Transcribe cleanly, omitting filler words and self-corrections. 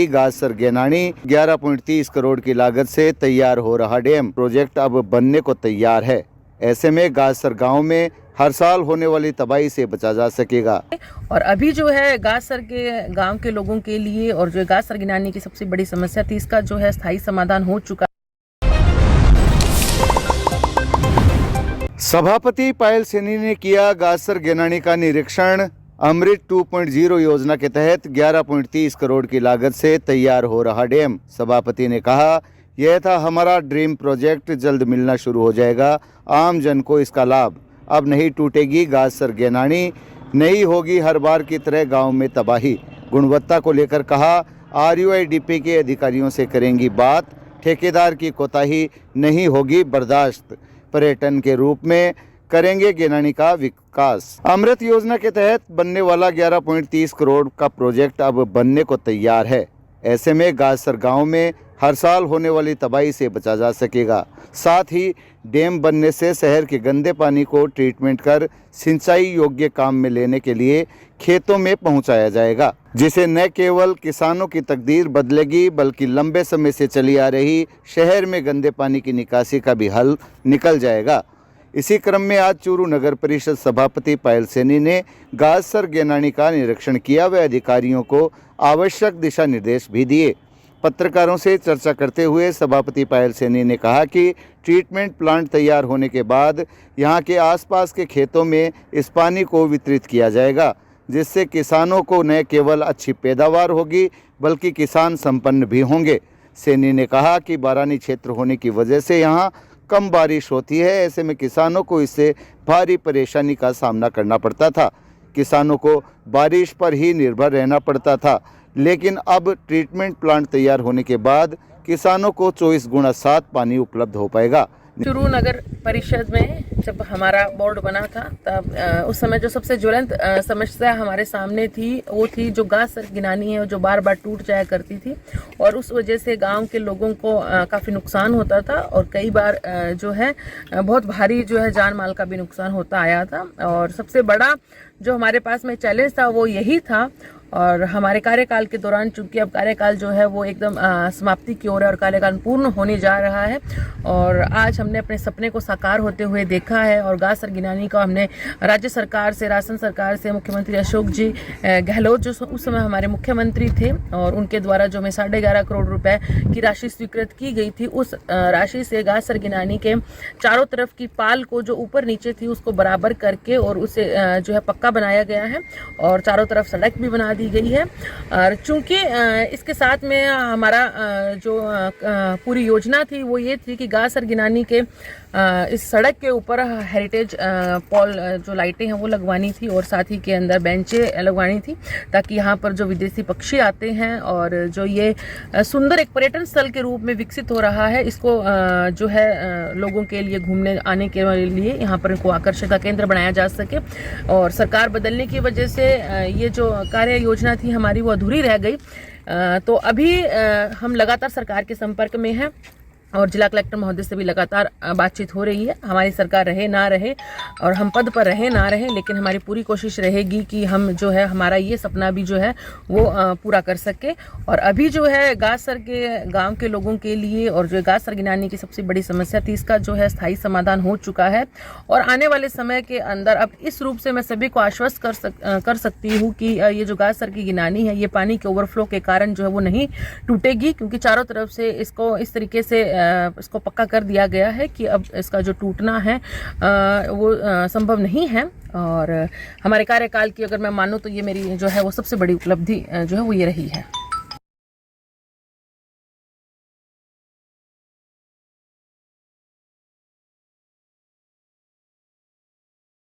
गाजसर गेनानी 11.30 करोड़ की लागत से तैयार हो रहा डैम प्रोजेक्ट अब बनने को तैयार है। ऐसे में गाजसर गांव में हर साल होने वाली तबाही से बचा जा सकेगा। और अभी जो है गाजसर के गांव के लोगों के लिए और जो गाजसर गिनानी की सबसे बड़ी समस्या थी, इसका जो है स्थायी समाधान हो चुका। सभापति पायल सैनी ने किया गाजसर गेनानी का निरीक्षण। अमृत 2.0 योजना के तहत 11.30 करोड़ की लागत से तैयार हो रहा डैम। सभापति ने कहा, यह था हमारा ड्रीम प्रोजेक्ट, जल्द मिलना शुरू हो जाएगा आम जन को इसका लाभ। अब नहीं टूटेगी गाजसर गेनानी, नहीं होगी हर बार की तरह गांव में तबाही। गुणवत्ता को लेकर कहा, RUIDP के अधिकारियों से करेंगी बात, ठेकेदार की कोताही नहीं होगी बर्दाश्त। पर्यटन के रूप में करेंगे गेनानी का विकास। अमृत योजना के तहत बनने वाला 11.30 करोड़ का प्रोजेक्ट अब बनने को तैयार है। ऐसे में गाजसर गांव में हर साल होने वाली तबाही से बचा जा सकेगा। साथ ही डैम बनने से शहर के गंदे पानी को ट्रीटमेंट कर सिंचाई योग्य काम में लेने के लिए खेतों में पहुंचाया जाएगा, जिसे न केवल किसानों की तकदीर बदलेगी बल्कि लंबे समय से चली आ रही शहर में गंदे पानी की निकासी का भी हल निकल जाएगा। इसी क्रम में आज चूरू नगर परिषद सभापति पायल सैनी ने गाजसर गेनानी का निरीक्षण किया व अधिकारियों को आवश्यक दिशा निर्देश भी दिए। पत्रकारों से चर्चा करते हुए सभापति पायल सैनी ने कहा कि ट्रीटमेंट प्लांट तैयार होने के बाद यहां के आसपास के खेतों में इस पानी को वितरित किया जाएगा, जिससे किसानों को न केवल अच्छी पैदावार होगी बल्कि किसान संपन्न भी होंगे। सैनी ने कहा कि बारानी क्षेत्र होने की वजह से यहां कम बारिश होती है, ऐसे में किसानों को इससे भारी परेशानी का सामना करना पड़ता था। किसानों को बारिश पर ही निर्भर रहना पड़ता था, लेकिन अब ट्रीटमेंट प्लांट तैयार होने के बाद किसानों को 24x7 पानी उपलब्ध हो पाएगा। चूरू नगर परिषद में जब हमारा बोर्ड बना था तब उस समय जो सबसे ज्वलंत समस्या हमारे सामने थी वो थी जो गाजसर गिनानी है, जो बार बार टूट जाया करती थी और उस वजह से गांव के लोगों को काफ़ी नुकसान होता था और कई बार जो है बहुत भारी जो है जान माल का भी नुकसान होता आया था। और सबसे बड़ा जो हमारे पास में चैलेंज था वो यही था। और हमारे कार्यकाल के दौरान, चूंकि अब कार्यकाल जो है वो एकदम समाप्ति की ओर है और कार्यकाल पूर्ण होने जा रहा है और आज हमने अपने सपने को साकार होते हुए देखा है और गाजसर गिनानी को हमने राज्य सरकार से, राजस्थान सरकार से, मुख्यमंत्री अशोक जी गहलोत जो उस समय हमारे मुख्यमंत्री थे और उनके द्वारा जो हमें 11.5 करोड़ रुपए की राशि स्वीकृत की गई थी, उस राशि से गाजसर गिनानी के चारों तरफ की पाल को जो ऊपर नीचे थी उसको बराबर करके और उसे जो है पक्का बनाया गया है और चारों तरफ सड़क भी बना दी गई है। और चूंकि इसके साथ में हमारा जो पूरी योजना थी वो ये थी कि गाजसर गिनानी के इस सड़क के ऊपर हेरिटेज पॉल जो लाइटें हैं वो लगवानी थी और साथ ही के अंदर बेंचें लगवानी थी, ताकि यहाँ पर जो विदेशी पक्षी आते हैं और जो ये सुंदर एक पर्यटन स्थल के रूप में विकसित हो रहा है, इसको जो है लोगों के लिए घूमने आने के लिए यहाँ पर इनको आकर्षण का केंद्र बनाया जा सके। और सरकार बदलने की वजह से ये जो कार्य योजना थी हमारी वो अधूरी रह गई। तो अभी हम लगातार सरकार के संपर्क में हैं और जिला कलेक्टर महोदय से भी लगातार बातचीत हो रही है। हमारी सरकार रहे ना रहे और हम पद पर रहे ना रहे, लेकिन हमारी पूरी कोशिश रहेगी कि हम जो है हमारा ये सपना भी जो है वो पूरा कर सके। और अभी जो है गाजसर के गांव के लोगों के लिए और जो गाजसर गिनानी की सबसे बड़ी समस्या थी, इसका जो है स्थायी समाधान हो चुका है और आने वाले समय के अंदर अब इस रूप से मैं सभी को आश्वस्त कर सकती हूँ कि ये जो गाजसर की गिनानी है ये पानी के ओवरफ्लो के कारण जो है वो नहीं टूटेगी, क्योंकि चारों तरफ से इसको इस तरीके से इसको पक्का कर दिया गया है कि अब इसका जो टूटना है वो संभव नहीं है। और हमारे कार्यकाल की अगर मैं मानूं तो ये मेरी जो है वो सबसे बड़ी उपलब्धि जो है वो ये रही है।